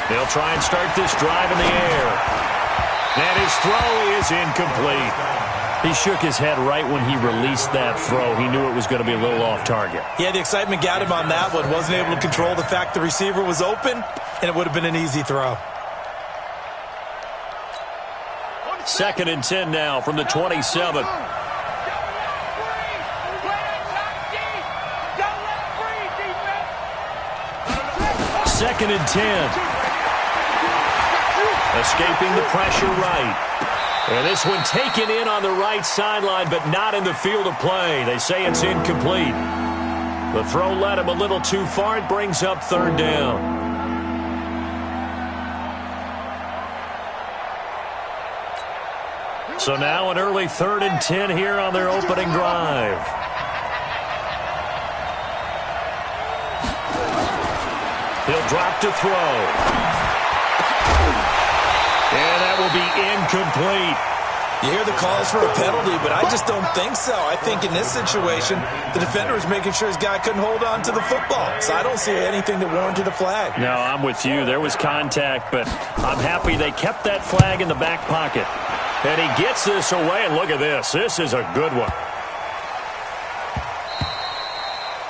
They'll try and start this drive in the air. And his throw is incomplete. He shook his head right when he released that throw. He knew it was going to be a little off target. Yeah, the excitement got him on that one. Wasn't able to control the fact the receiver was open, and it would have been an easy throw. 2nd and 10 now from the 27. 2nd and 10. Escaping the pressure right. And this one taken in on the right sideline, but not in the field of play. They say it's incomplete. The throw led him a little too far. It brings up 3rd down. So now an early 3rd and 10 here on their opening drive. He'll drop to throw. And that will be incomplete. You hear the calls for a penalty, but I just don't think so. I think in this situation, the defender is making sure his guy couldn't hold on to the football. So I don't see anything that warranted a flag. No, I'm with you. There was contact, but I'm happy they kept that flag in the back pocket. And he gets this away, and look at this. This is a good one.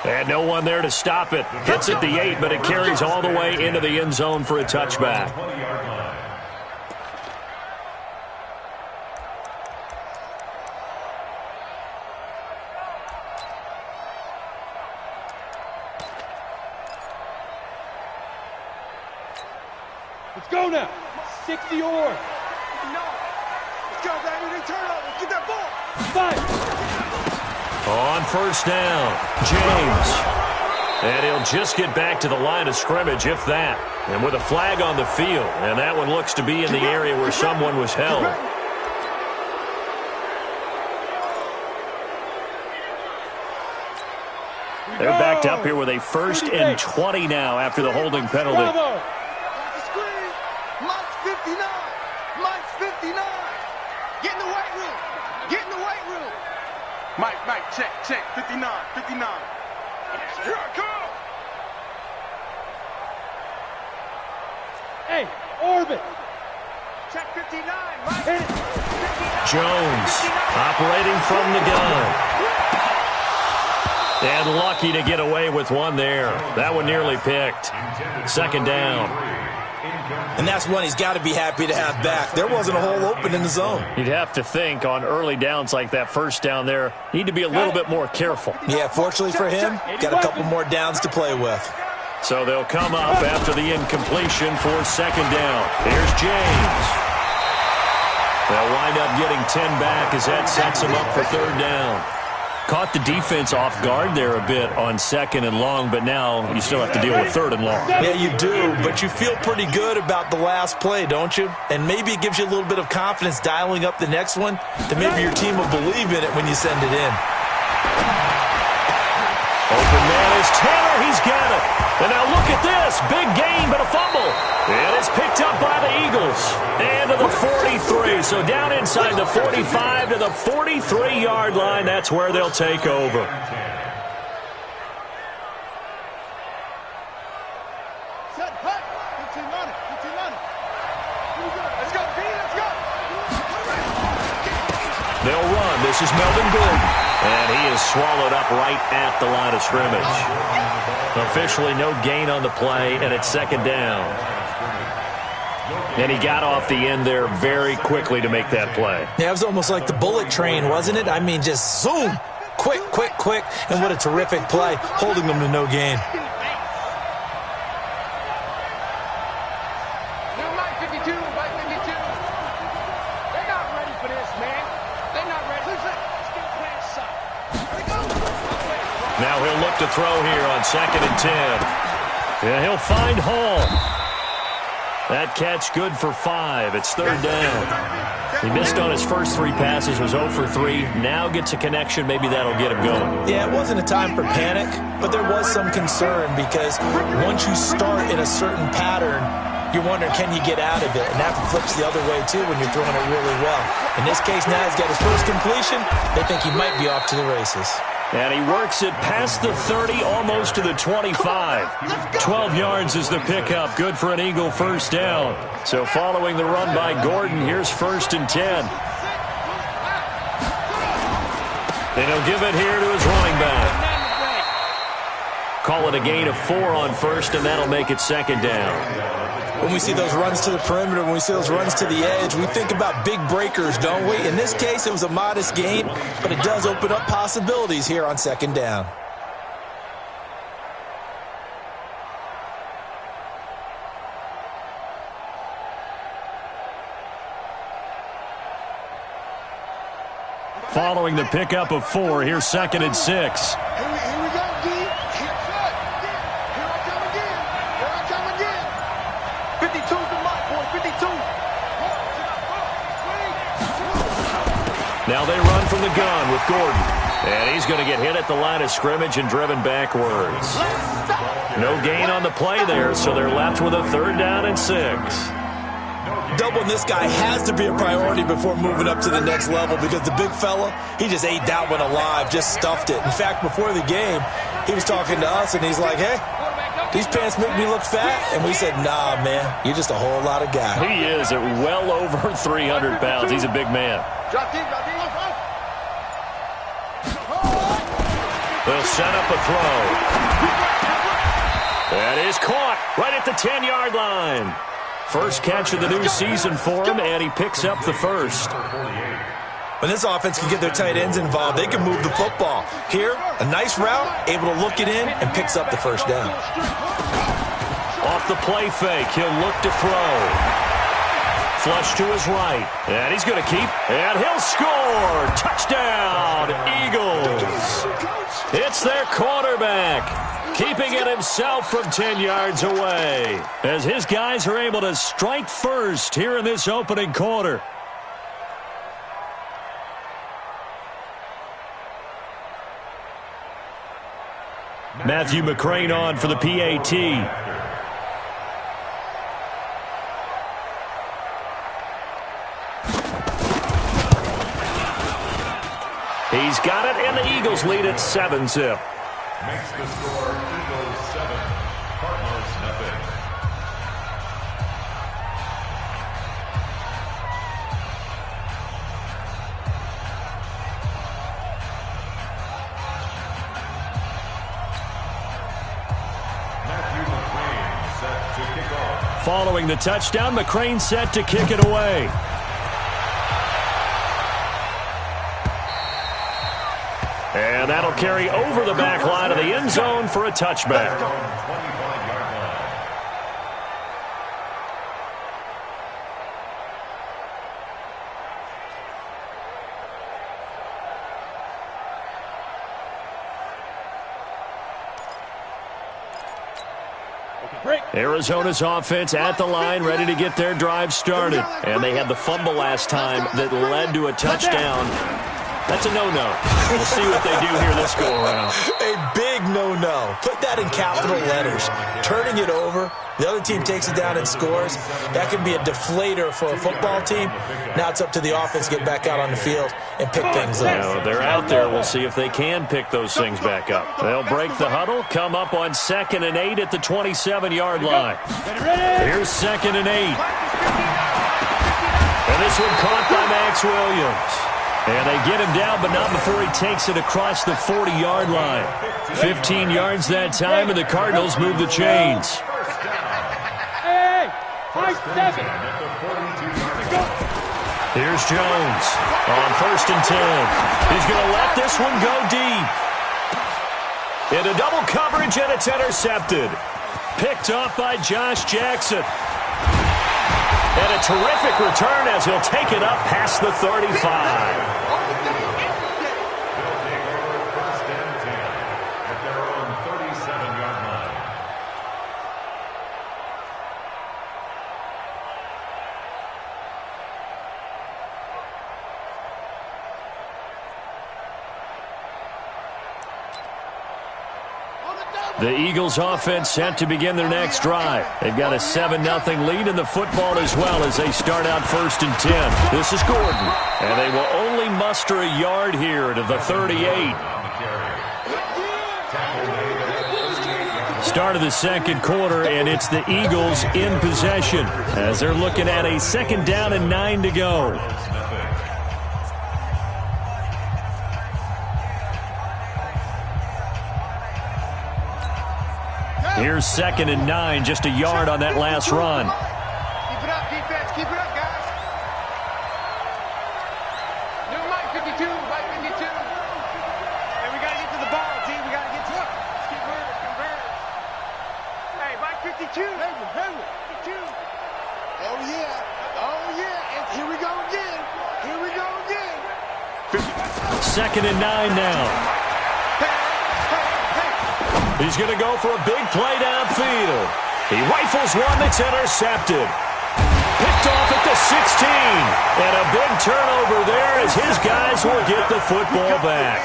And no one there to stop it. Hits at the 8, but it carries all the way into the end zone for a touchback. Let's go now. 60 or. Let's go, baby. They turn over. Get that ball. 5. On 1st down, James. And he'll just get back to the line of scrimmage, if that. And with a flag on the field. And that one looks to be in the area where someone was held. They're backed up here with a 1st and 20 now after the holding penalty. Mike's 59. Mike's 59. Get in the weight room. Get in the weight room. Mike, check. 59. Here I come. Hey, orbit. Check 59. Mike. Hit it. 59. Jones operating from the gun. And lucky to get away with one there. That one nearly picked. 2nd down. And that's one he's got to be happy to have back. There wasn't a hole open in the zone. You'd have to think on early downs like that 1st down there, need to be a little bit more careful. Yeah, fortunately for him, got a couple more downs to play with. So they'll come up after the incompletion for 2nd down. Here's James. They'll wind up getting 10 back as that sets them up for 3rd down. Caught the defense off guard there a bit on 2nd and long, but now you still have to deal with 3rd and long. Yeah, you do, but you feel pretty good about the last play, don't you? And maybe it gives you a little bit of confidence dialing up the next one, that maybe your team will believe in it when you send it in. Open man is Taylor. He's got it. And now look at this. Big gain, but a fumble. And it's picked up by the Eagles. And to the 43. So down inside the 45 to the 43-yard line. That's where they'll take over. They'll run. This is Melvin Gordon. And he is swallowed up right at the line of scrimmage. Officially no gain on the play, and it's 2nd down. And he got off the end there very quickly to make that play. Yeah, it was almost like the bullet train, wasn't it? I mean, just zoom. Quick. And what a terrific play, holding them to no gain. Now he'll look to throw here on 2nd and 10. And he'll find Hall. That catch good for 5. It's 3rd down. He missed on his first 3 passes, was 0 for 3. Now gets a connection. Maybe that'll get him going. Yeah, it wasn't a time for panic, but there was some concern because once you start in a certain pattern, you're wondering, can you get out of it? And that flips the other way, too, when you're throwing it really well. In this case, now he's got his first completion. They think he might be off to the races. And he works it past the 30, almost to the 25. 12 yards is the pickup. Good for an Eagle first down. So following the run by Gordon, here's 1st and 10. And he'll give it here to his running back. Call it a gain of 4 on first, and that'll make it 2nd down. When we see those runs to the perimeter, when we see those runs to the edge, we think about big breakers, don't we? In this case, it was a modest gain, but it does open up possibilities here on 2nd down. Following the pickup of 4, here's 2nd and 6. Here we go, D. Here I come again. Here I come again. 52's the mark, boy. 52. Now they run from the gun with Gordon. And he's going to get hit at the line of scrimmage and driven backwards. No gain on the play there, so they're left with a 3rd down and 6. Doubling this guy has to be a priority before moving up to the next level because the big fella, he just ate that one alive, just stuffed it. In fact, before the game, he was talking to us, and he's like, hey, these pants make me look fat. And we said, nah, man, you're just a whole lot of guy. He is at well over 300 pounds. He's a big man. They'll set up a throw. That is caught right at the 10-yard line. First catch of the new season for him, and he picks up the first. When this offense can get their tight ends involved, they can move the football. Here, a nice route, able to look it in, and picks up the first down. Off the play fake, he'll look to throw. Flush to his right, and he's going to keep, and he'll score! Touchdown, Eagles! It's their quarterback, keeping it himself from 10 yards away, as his guys are able to strike first here in this opening quarter. Matthew McCrane on for the PAT. He's got it, and the Eagles lead at 7-zip. Makes the score Eagles 7, Cardinals nothing. Matthew McCrane set to kick off. Following the touchdown, McCrane set to kick it away. And that'll carry over the back line of the end zone for a touchback. Arizona's offense at the line, ready to get their drive started. And they had the fumble last time that led to a touchdown. That's a no-no. We'll see what they do here this go-around. A big no-no. Put that in capital letters. Turning it over, the other team takes it down and scores. That can be a deflator for a football team. Now it's up to the offense to get back out on the field and pick things up. Now, they're out there. We'll see if they can pick those things back up. They'll break the huddle, come up on 2nd and 8 at the 27-yard line. Here's 2nd and 8. And this one caught by Max Williams. And they get him down, but not before he takes it across the 40-yard line. 15 yards that time, and the Cardinals move the chains. Hey, 5-7. Here's Jones on 1st and 10. He's going to let this one go deep. Into double coverage, and it's intercepted. Picked off by Josh Jackson. And a terrific return as he'll take it up past the 35. The Eagles offense set to begin their next drive. They've got a 7-0 lead in the football as well as they start out 1st and 10. This is Gordon, and they will only muster a yard here to the 38. Start of the second quarter, and it's the Eagles in possession as they're looking at a 2nd down and 9 to go. Here's 2nd and 9, just a yard on that last run. Keep it up, defense. Keep it up, guys. New Mike 52, Mike 52. Hey, we got to get to the ball, G. We got to get to it. Let's keep moving, convert. Hey, Mike 52. Hey, 52. Oh, yeah. Oh, yeah. And here we go again. Here we go again. 2nd and 9 now. He's going to go for a big play downfield. He rifles one that's intercepted. Picked off at the 16. And a big turnover there as his guys will get the football back.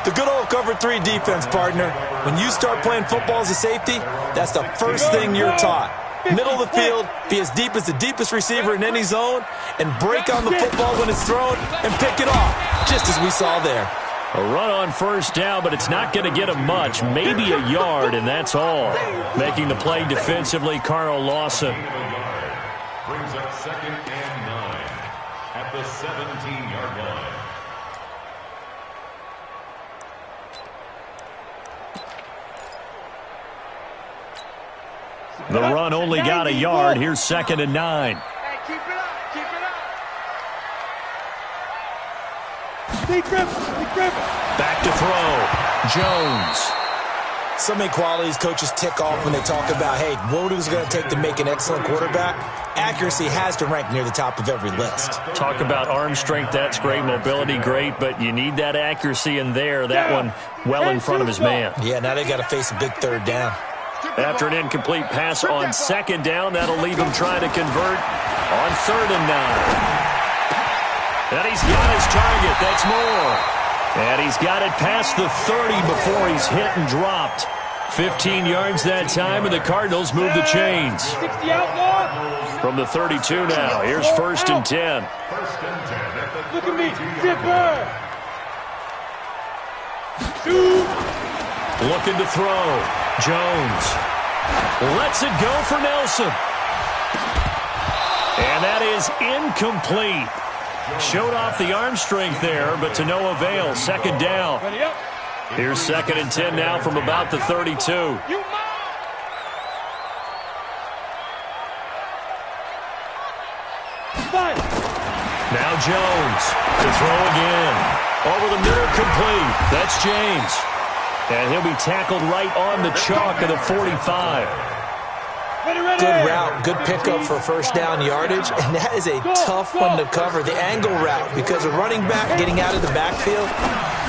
The good old cover 3 defense, partner. When you start playing football as a safety, that's the first thing you're taught. Middle of the field, be as deep as the deepest receiver in any zone, and break on the football when it's thrown and pick it off, just as we saw there. A run on 1st down, but it's not going to get him much. Maybe a yard, and that's all. Making the play defensively, Carl Lawson. Brings up 2nd and 9 at the 17-yard line. The run only got a yard. Here's 2nd and 9. Hey, keep it up. Keep it up. Back to throw. Jones. So many qualities coaches tick off when they talk about, hey, what is it going to take to make an excellent quarterback? Accuracy has to rank near the top of every list. Talk about arm strength, that's great. Mobility, great, but you need that accuracy in there. That one well in front of his man. Yeah, now they got to face a big 3rd down. After an incomplete pass on 2nd down, that'll leave him trying to convert on 3rd and 9. And he's got his target. That's more. And he's got it past the 30 before he's hit and dropped. 15 yards that time, and the Cardinals move the chains. From the 32 now, here's 1st and 10. Look at me, zipper. Looking to throw. Jones lets it go for Nelson. And that is incomplete. Showed off the arm strength there, but to no avail. 2nd down. Here's 2nd and 10 now from about the 32. Now Jones to throw again. Over the middle, complete. That's James. And he'll be tackled right on the chalk of the 45. Good route, good pickup for 1st down yardage, and that is a tough one to cover, the angle route, because a running back getting out of the backfield,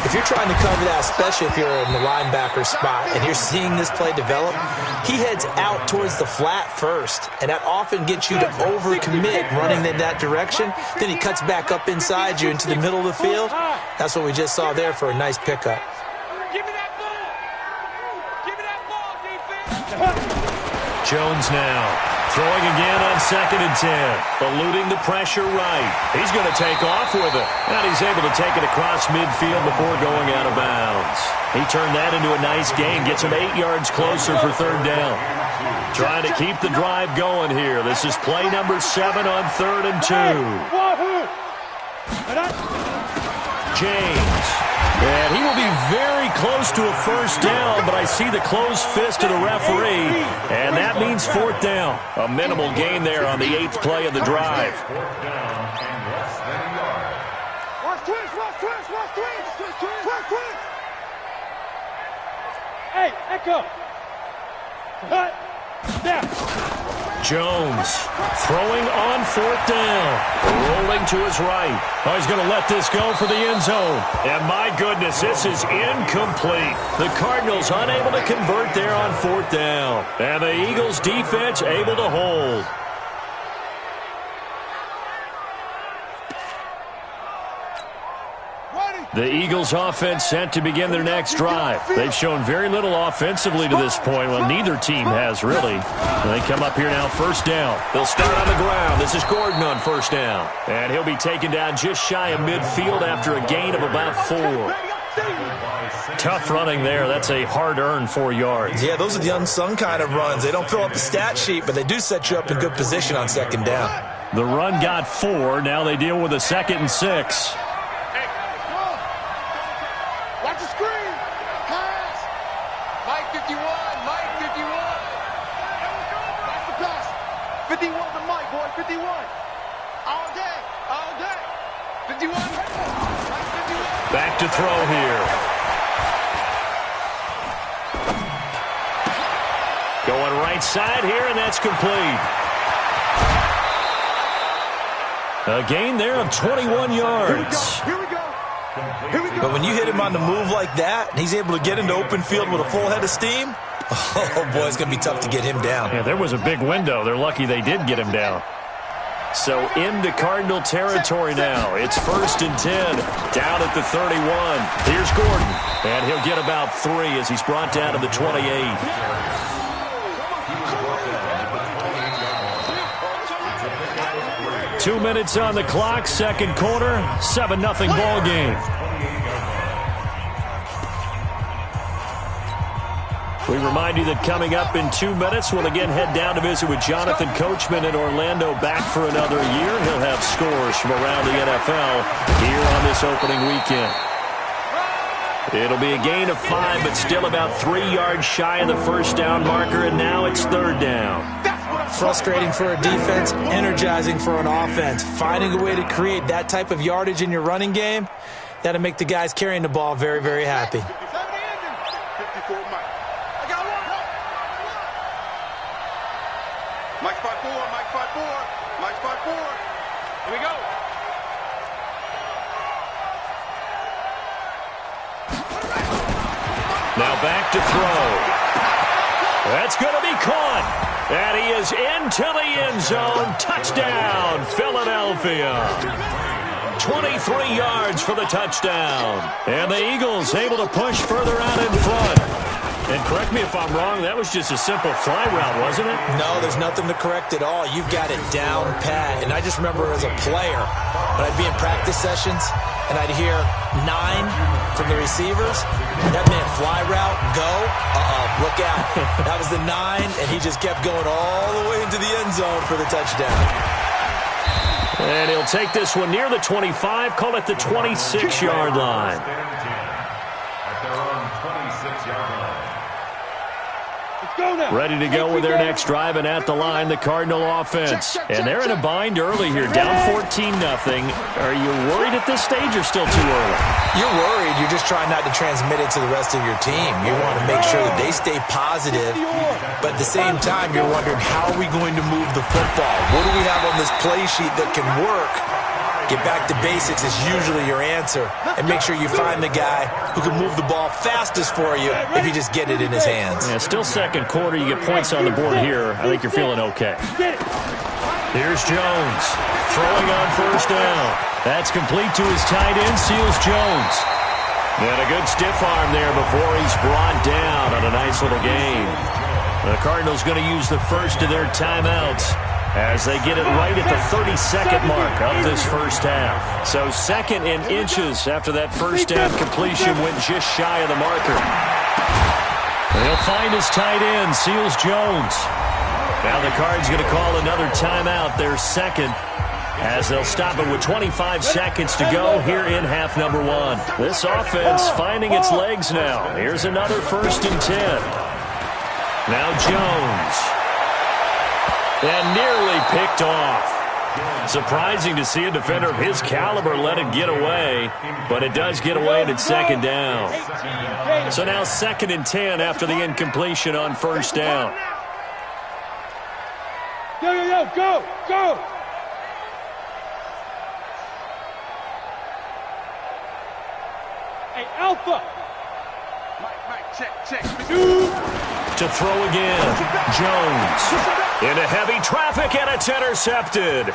if you're trying to cover that, especially if you're in the linebacker spot and you're seeing this play develop, he heads out towards the flat first, and that often gets you to overcommit running in that direction. Then he cuts back up inside you into the middle of the field. That's what we just saw there for a nice pickup. Give me that ball. Give me that ball, defense. Jones now throwing again on 2nd and 10. Eluding the pressure right. He's going to take off with it. And he's able to take it across midfield before going out of bounds. He turned that into a nice gain. Gets him 8 yards closer for 3rd down. Trying to keep the drive going here. This is play number 7 on 3rd and 2. James. And he will be very close to a 1st down, but I see the closed fist of the referee, and that means 4th down. A minimal gain there on the 8th play of the drive. Hey, Echo. Cut. Down. Jones throwing on 4th down. Rolling to his right. Oh, he's going to let this go for the end zone. And my goodness, this is incomplete. The Cardinals unable to convert there on 4th down. And the Eagles defense able to hold. The Eagles offense set to begin their next drive. They've shown very little offensively to this point. Well, neither team has really. They come up here now, first down. They'll start on the ground. This is Gordon on first down. And he'll be taken down just shy of midfield after a gain of about 4. Tough running there. That's a hard-earned 4 yards. Yeah, those are the unsung kind of runs. They don't fill up the stat sheet, but they do set you up in good position on second down. The run got 4. Now they deal with a 2nd and 6. Watch the screen. Pass. Mike 51. Mike 51. Watch the pass. 51 to Mike, boy. 51. All day. All day. 51. Mike 51. Back to throw here. Going right side here, and that's complete. A gain there of 21 yards. Here we go. Here we go. But when you hit him on the move like that, and he's able to get into open field with a full head of steam, oh, boy, it's going to be tough to get him down. Yeah, there was a big window. They're lucky they did get him down. So into Cardinal territory now. It's 1st and 10, down at the 31. Here's Gordon, and he'll get about 3 as he's brought down to the 28. 2 minutes on the clock, second quarter, 7-0 ball game. We remind you that coming up in 2 minutes, we'll again head down to visit with Jonathan Coachman in Orlando, back for another year. He'll have scores from around the NFL here on this opening weekend. It'll be a gain of 5, but still about 3 yards shy of the first down marker, and now it's third down. Frustrating for a defense, energizing for an offense. Finding a way to create that type of yardage in your running game, that'll make the guys carrying the ball very, very happy. 54 Mike. I got one. Mike 5-4. Mike 5-4. Mike 5-4. Here we go. Now back to throw. That's going to be caught. And he is into the end zone. Touchdown, Philadelphia. 23 yards for the touchdown. And the Eagles able to push further out in front. And correct me if I'm wrong, that was just a simple fly route, wasn't it? No, there's nothing to correct at all. You've got it down pat. And I just remember as a player, when I'd be in practice sessions, and I'd hear 9 from the receivers, that meant fly route, go, look out. That was the 9, and he just kept going all the way into the end zone for the touchdown. And he'll take this one near the 25, call it the 26-yard line. At their own 26-yard line. Ready to go with their next drive, and at the line, the Cardinal offense. And they're in a bind early here, down 14-0. Are you worried at this stage or still too early? You're worried. You're just trying not to transmit it to the rest of your team. You want to make sure that they stay positive, but at the same time, you're wondering, how are we going to move the football? What do we have on this play sheet that can work? Get back to basics is usually your answer, and make sure you find the guy who can move the ball fastest for you if you just get it in his hands. Yeah, still second quarter. You get points on the board here. I think you're feeling okay. Here's Jones throwing on first down. That's complete to his tight end, Seals Jones. And a good stiff arm there before he's brought down on a nice little gain. The Cardinals going to use the first of their timeouts as they get it right at the 32nd mark of this first half. So 2nd and inches after that first down completion went just shy of the marker. He'll find his tight end, Seals Jones. Now the Cards going to call another timeout, their second, as they'll stop it with 25 seconds to go here in half number 1. This offense finding its legs now. Here's another 1st and 10. Now Jones. And nearly picked off. Surprising to see a defender of his caliber let it get away, but it does get away and it's second down. So now 2nd and 10 after the incompletion on first down. Go. Hey, Alpha. Mike, check. To throw again, Jones. Into heavy traffic, and it's intercepted.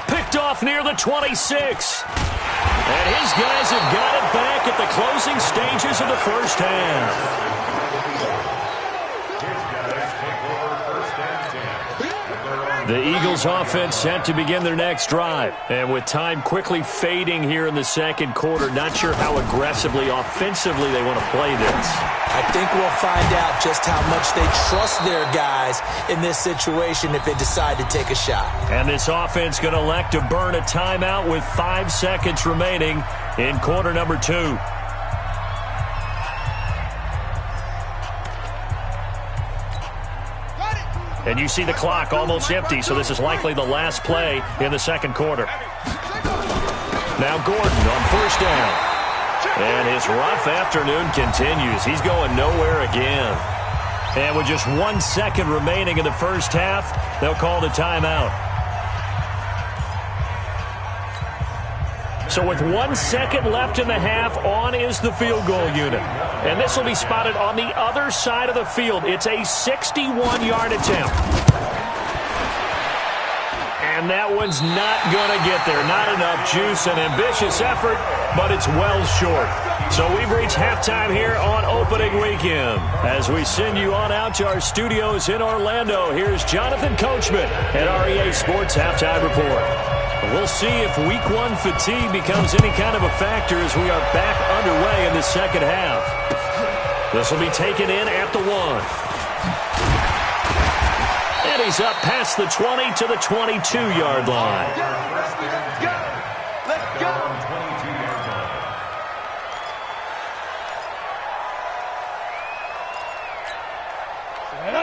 Picked off near the 26. And his guys have got it back at the closing stages of the first half. The Eagles offense set to begin their next drive. And with time quickly fading here in the second quarter, not sure how aggressively, offensively they want to play this. I think we'll find out just how much they trust their guys in this situation if they decide to take a shot. And this offense going to elect to burn a timeout with 5 seconds remaining in quarter number 2. And you see the clock almost empty, so this is likely the last play in the second quarter. Now Gordon on first down. And his rough afternoon continues. He's going nowhere again. And with just 1 second remaining in the first half, they'll call the timeout. So with 1 second left in the half, on is the field goal unit. And this will be spotted on the other side of the field. It's a 61-yard attempt. And that one's not going to get there. Not enough juice, an ambitious effort, but it's well short. So we've reached halftime here on opening weekend. As we send you on out to our studios in Orlando, here's Jonathan Coachman at REA Sports Halftime Report. We'll see if Week 1 fatigue becomes any kind of a factor as we are back underway in the second half. This will be taken in at the 1. And he's up past the 20 to the 22-yard line. Let's go.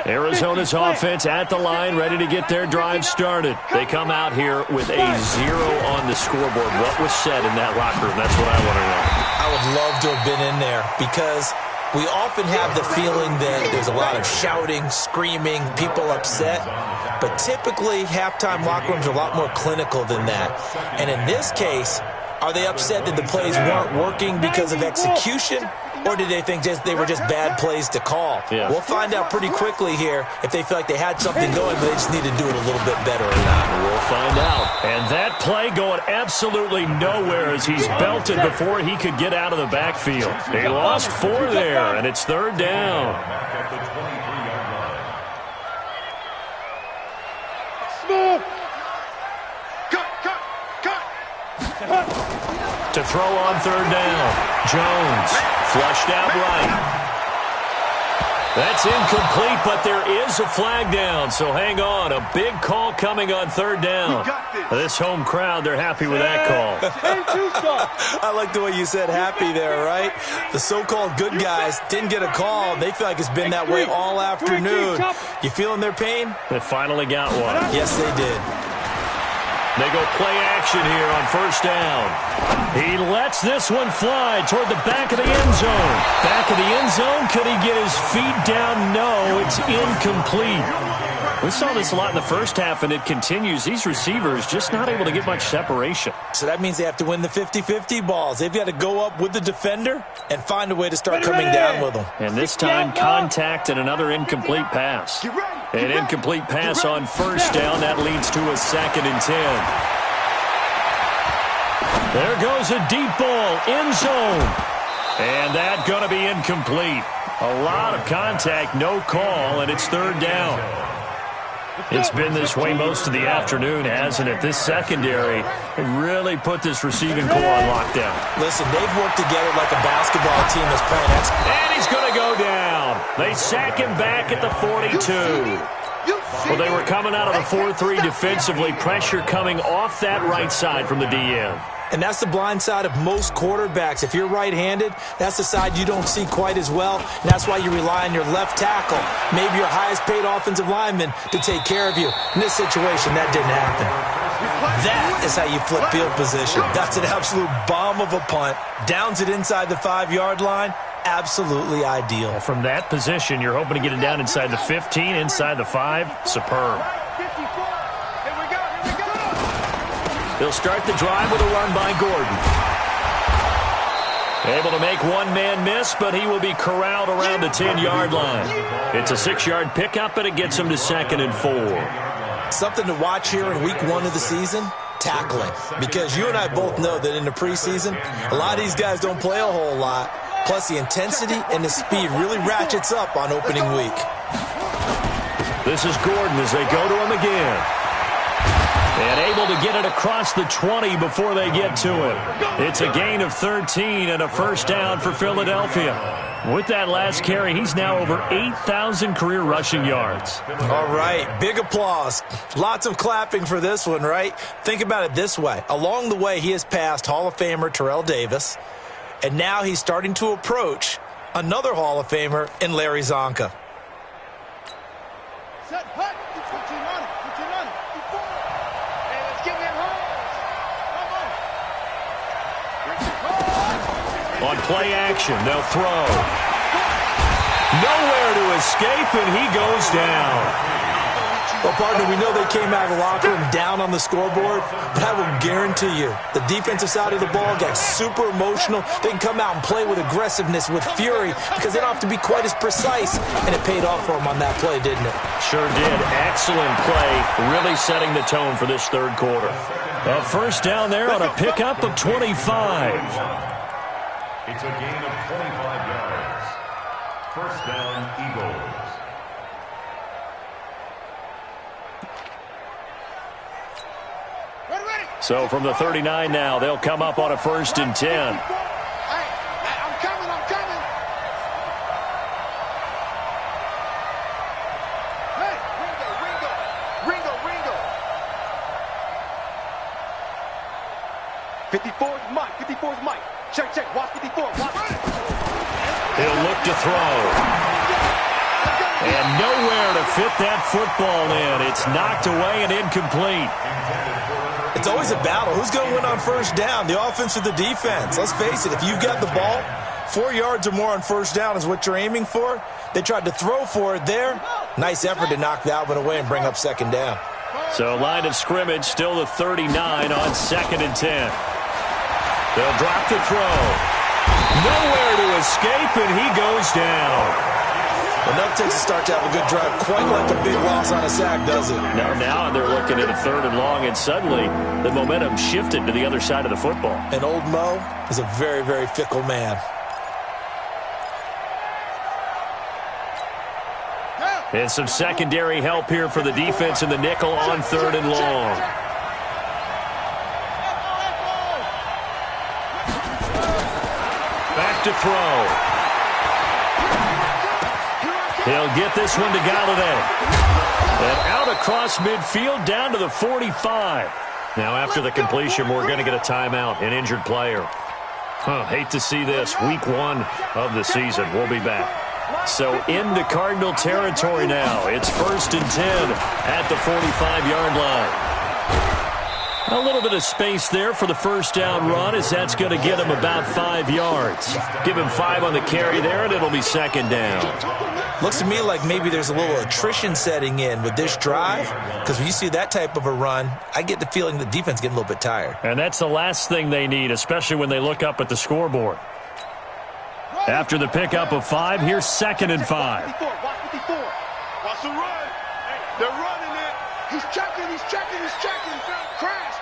Arizona's offense at the line, ready to get their drive started. They come out here with a 0 on the scoreboard. What was said in that locker room? That's what I want to know. I would love to have been in there because we often have the feeling that there's a lot of shouting, screaming, people upset. But typically, halftime locker rooms are a lot more clinical than that. And in this case, are they upset that the plays weren't working because of execution? Or did they think they were just bad plays to call? Yeah. We'll find out pretty quickly here if they feel like they had something going, but they just need to do it a little bit better or not. We'll find out. And that play going absolutely nowhere as he's belted before he could get out of the backfield. He lost 4 there, and it's third down. Smooth. Cut. To throw on third down. Jones flushed out right. That's incomplete, but there is a flag down, so hang on. A big call coming on third down. This home crowd, they're happy with that call. I like the way you said happy there, right? The so-called good guys didn't get a call. They feel like it's been that way all afternoon. You feeling their pain? They finally got one. Yes, they did. They go play action here on first down. He lets this one fly toward the back of the end zone. Back of the end zone. Could he get his feet down? No, it's incomplete. We saw this a lot in the first half, and it continues. These receivers just not able to get much separation. So that means they have to win the 50-50 balls. They've got to go up with the defender and find a way to start coming down with them. And this time, contact and another incomplete pass. An incomplete pass on first down. That leads to a 2nd and 10. There goes a deep ball, end zone. And that going to be incomplete. A lot of contact, no call, and it's third down. It's been this way most of the afternoon, hasn't it? This secondary really put this receiving core on lockdown. Listen, they've worked together like a basketball team that's playing excellent. And he's going to go down. They sack him back at the 42. Well, they were coming out of the 4-3 defensively. Pressure coming off that right side from the DM. And that's the blind side of most quarterbacks. If you're right-handed, that's the side you don't see quite as well. And that's why you rely on your left tackle, maybe your highest-paid offensive lineman, to take care of you. In this situation, that didn't happen. That is how you flip field position. That's an absolute bomb of a punt. Downs it inside the 5-yard line. Absolutely ideal. From that position, you're hoping to get it down inside the 15, inside the 5. Superb. He'll start the drive with a run by Gordon. Able to make one man miss, but he will be corralled around the 10-yard line. It's a 6-yard pickup, and it gets him to 2nd and 4. Something to watch here in week 1 of the season. tackling, because you and I both know that in the preseason, a lot of these guys don't play a whole lot. Plus, the intensity and the speed really ratchets up on opening week. This is Gordon as they go to him again. And able to get it across the 20 before they get to him. It's a gain of 13 and a first down for Philadelphia. With that last carry, he's now over 8,000 career rushing yards. All right, big applause. Lots of clapping for this one, right? Think about it this way. Along the way, he has passed Hall of Famer Terrell Davis, and now he's starting to approach another Hall of Famer in Larry Zonka. Set, hut. Put your on it. Put your on it. Hey, let's give him home. On play action, they'll throw. Nowhere to escape, and he goes down. Well, partner, we know they came out of the locker room down on the scoreboard, but I will guarantee you the defensive side of the ball got super emotional. They can come out and play with aggressiveness, with fury, because they don't have to be quite as precise, and it paid off for them on that play, didn't it? Sure did. Excellent play, really setting the tone for this third quarter. A first down there on a pickup of 25. It's a gain of 25 yards. First down, Eagles. So from the 39 now, they'll come up on a 1st and 10. Hey, I'm coming. Hey, Ringo. 54's Mike. Check. Watch 54. He'll look to throw. And nowhere to fit that football in. It's knocked away and incomplete. It's always a battle. Who's going to win on first down, the offense or the defense? Let's face it, if you've got the ball, 4 yards or more on first down is what you're aiming for. They tried to throw for it there. Nice effort to knock that one away and bring up second down. So line of scrimmage still the 39 on 2nd and 10. They'll drop the throw. Nowhere to escape, and he goes down. Enough takes a start to have a good drive. Quite like a big loss on a sack, does it? Now they're looking at a 3rd and long, and suddenly the momentum shifted to the other side of the football. And old Mo is a very, very fickle man. And some secondary help here for the defense in the nickel on 3rd and long. Back to throw. He'll get this one to Galladay. And out across midfield down to the 45. Now after the completion, we're going to get a timeout, an injured player. Hate to see this. Week 1 of the season. We'll be back. So into Cardinal territory now. It's 1st and 10 at the 45-yard line. A little bit of space there for the first down run, as that's going to get him about 5 yards. Give him 5 on the carry there, and it'll be 2nd down. Looks to me like maybe there's a little attrition setting in with this drive, because when you see that type of a run, I get the feeling the defense getting a little bit tired. And that's the last thing they need, especially when they look up at the scoreboard. After the pickup of 5, here's 2nd and 5. Watch the run. They're running it. He's checking. Crash.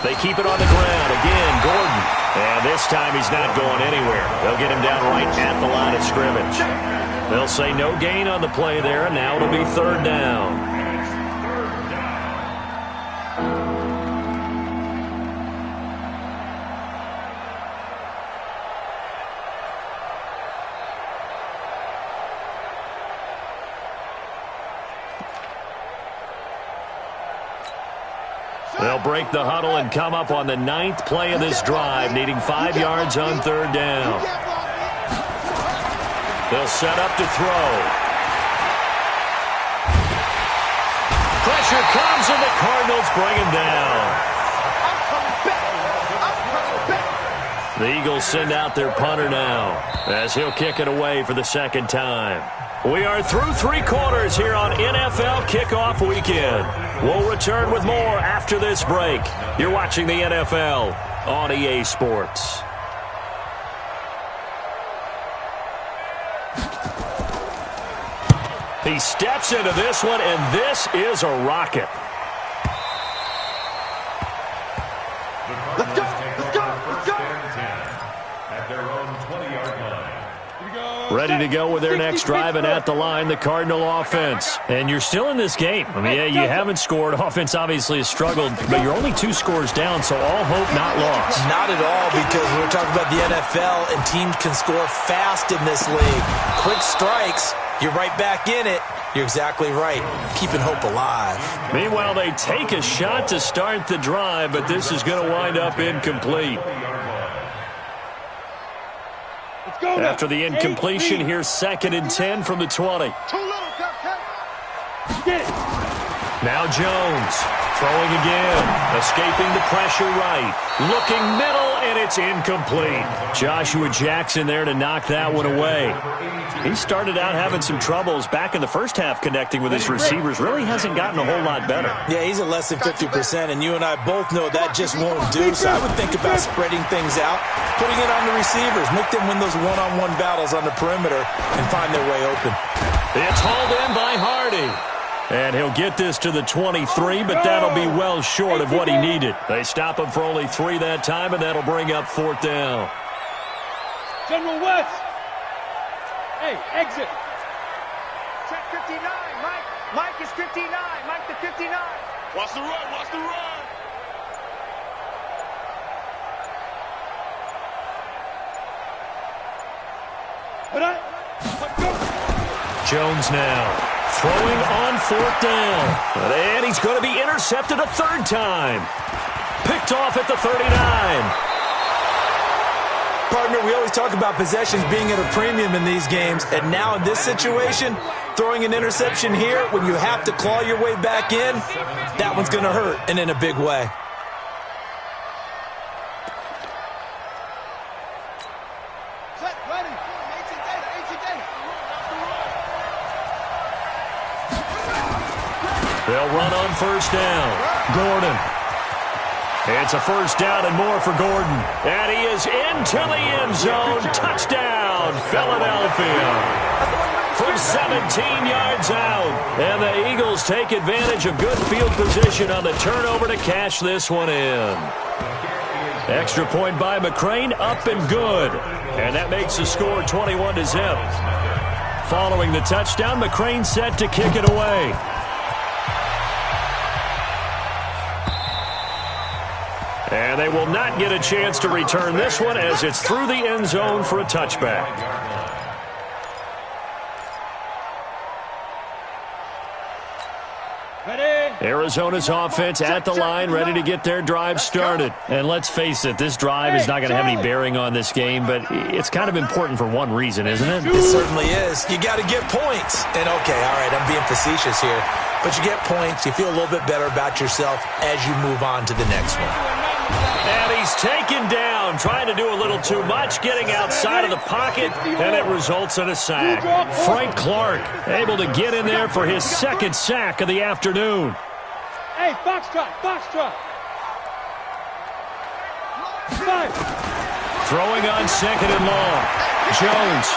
They keep it on the ground. Again, Gordon. And this time he's not going anywhere. They'll get him down right at the line of scrimmage. They'll say no gain on the play there, and now it'll be 3rd down. They'll break the huddle and come up on the 9th play of this drive, needing 5 yards on 3rd down. They'll set up to throw. Pressure comes, and the Cardinals bring him down. The Eagles send out their punter now, as he'll kick it away for the 2nd time. We are through 3 quarters here on NFL Kickoff Weekend. We'll return with more after this break. You're watching the NFL on EA Sports. He steps into this one, and this is a rocket. Let's go! Let's go! Let's go! At their own 20-yard line. Ready to go with their next drive, and at the line, the Cardinal offense. And you're still in this game. I mean, yeah, you haven't scored. Offense obviously has struggled, but you're only 2 scores down, so all hope not lost. Not at all, because we're talking about the NFL, and teams can score fast in this league. Quick strikes, you're right back in it. You're exactly right. Keeping hope alive. Meanwhile, they take a shot to start the drive, but this is going to wind up incomplete. After the incompletion, here's 2nd and 10 from the 20. Now Jones, throwing again, escaping the pressure right, looking middle, and it's incomplete. Joshua Jackson there to knock that one away. He started out having some troubles back in the first half connecting with his receivers. Really hasn't gotten a whole lot better. Yeah, he's at less than 50%, and you and I both know that just won't do. So I would think about spreading things out, putting it on the receivers, make them win those one-on-one battles on the perimeter, and find their way open. It's hauled in by Hardy. And he'll get this to the 23, but that'll be well short of what he needed. They stop him for only 3 that time, and that'll bring up 4th down. General West. Hey, exit. Check 59, Mike. Mike is 59. Mike the 59. Watch the run. Watch the run. Jones now. Throwing on 4th down. And he's going to be intercepted a 3rd time. Picked off at the 39. Partner, we always talk about possessions being at a premium in these games. And now in this situation, throwing an interception here when you have to claw your way back in, that one's going to hurt, and in a big way. They'll run on 1st down. Gordon. It's a 1st down and more for Gordon. And he is into the end zone. Touchdown, Philadelphia. From 17 yards out. And the Eagles take advantage of good field position on the turnover to cash this one in. Extra point by McCrane, up and good. And that makes the score 21-zip. Following the touchdown, McCrane set to kick it away. And they will not get a chance to return this one as it's through the end zone for a touchback. Arizona's offense at the line, ready to get their drive started. And let's face it, this drive is not going to have any bearing on this game, but it's kind of important for one reason, isn't it? It certainly is. You got to get points. And okay, all right, I'm being facetious here. But you get points, you feel a little bit better about yourself as you move on to the next one. And he's taken down, trying to do a little too much, getting outside of the pocket, and it results in a sack. Frank Clark able to get in there for his 2nd sack of the afternoon. Hey, box trot. Throwing on 2nd and long. Jones.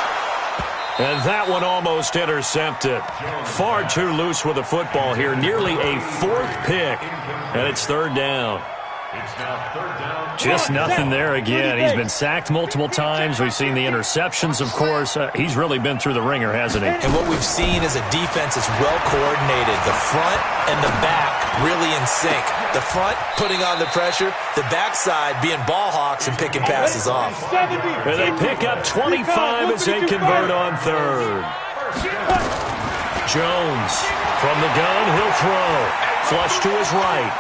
And that one almost intercepted. Far too loose with the football here. Nearly a 4th pick. And it's 3rd down. Just nothing there again. He's been sacked multiple times. We've seen the interceptions, of course. He's really been through the ringer, hasn't he? And what we've seen is a defense that's well coordinated. The front and the back really in sync. The front putting on the pressure, the backside being ball hawks and picking passes off. And they pick up 25 as they convert on 3rd. Jones from the gun, he'll throw. Flush to his right.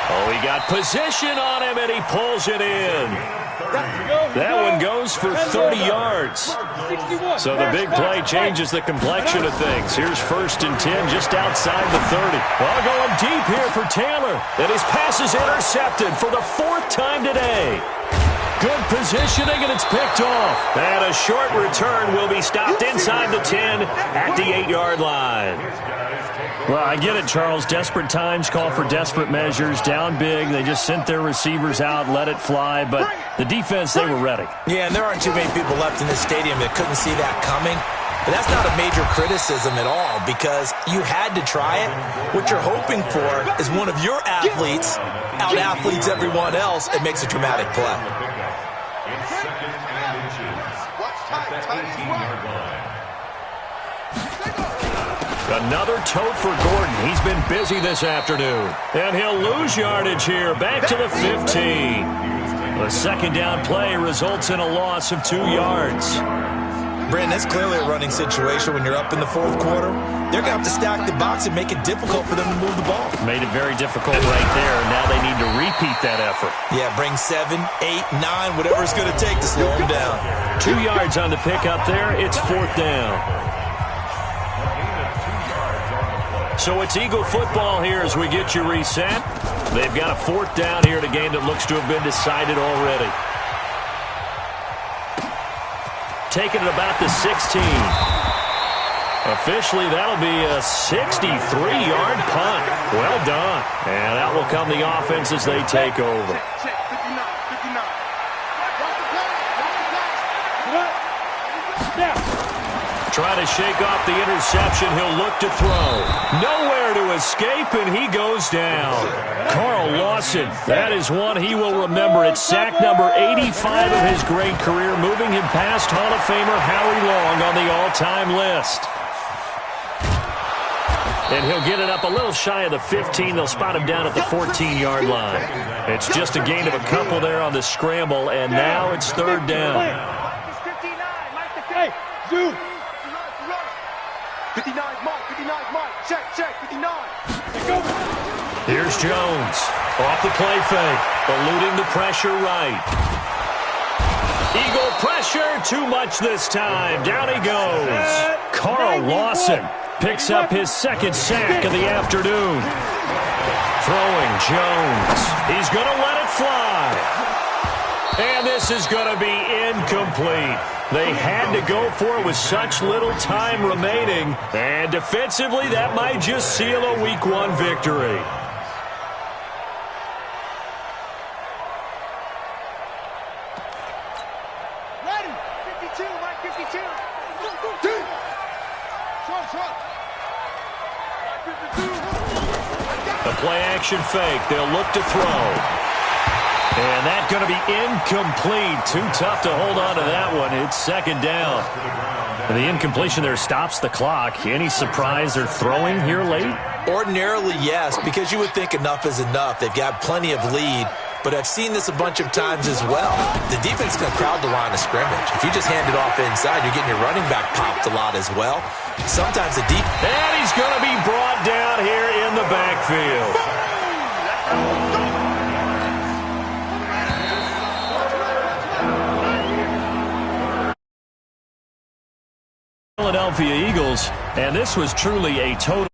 Oh, he got position on him, and he pulls it in. That one goes for 30 yards. So the big play changes the complexion of things. Here's 1st and 10 just outside the 30. Well, going deep here for Taylor. And his pass is intercepted for the 4th time today. Good positioning, and it's picked off. And a short return will be stopped inside the 10 at the 8-yard line. Well, I get it, Charles. Desperate times call for desperate measures. Down big, they just sent their receivers out, let it fly. But the defense, they were ready. Yeah, and there aren't too many people left in this stadium that couldn't see that coming. But that's not a major criticism at all because you had to try it. What you're hoping for is one of your athletes out-athletes everyone else and makes a dramatic play. It's second and inches at the 18-yard line. Another tote for Gordon. He's been busy this afternoon. And he'll lose yardage here. Back to the 15. The second down play results in a loss of 2 yards. Brandon, that's clearly a running situation when you're up in the fourth quarter. They're going to have to stack the box and make it difficult for them to move the ball. Made it very difficult right there. Now they need to repeat that effort. Yeah, bring 7, 8, 9, whatever it's going to take to slow them down. 2 yards on the pickup there. It's fourth down. So it's Eagle football here as we get you reset. They've got a fourth down here at a game that looks to have been decided already. Taking it about the 16. Officially, that'll be a 63-yard punt. Well done. And out will come the offense as they take over. Trying to shake off the interception. He'll look to throw. Nowhere to escape, and he goes down. Carl Lawson, that is one he will remember. It's sack number 85 of his great career, moving him past Hall of Famer Howie Long on the all-time list. And he'll get it up a little shy of the 15. They'll spot him down at the 14-yard line. It's just a gain of a couple there on the scramble, and now it's third down. Hey, Zoo! 59, Mike, 59, Mike. Check, 59. Go. Here's Jones. Off the play fake. Eluding the pressure right. Eagle pressure. Too much this time. Down he goes. Carl Lawson picks up his second sack of the afternoon. Throwing Jones. He's going to let it fly. And this is going to be incomplete. They had to go for it with such little time remaining. And defensively, that might just seal a Week 1 victory. Ready. 52, Mike, 52. The play-action fake. They'll look to throw. And that's going to be incomplete. Too tough to hold on to that one. It's second down. And the incompletion there stops the clock. Any surprise they're throwing here late? Ordinarily, yes, because you would think enough is enough. They've got plenty of lead, but I've seen this a bunch of times as well. The defense can crowd the line of scrimmage. If you just hand it off inside, you're getting your running back popped a lot as well. Sometimes the deep... And he's going to be brought down here in the backfield. Philadelphia Eagles, and this was truly a total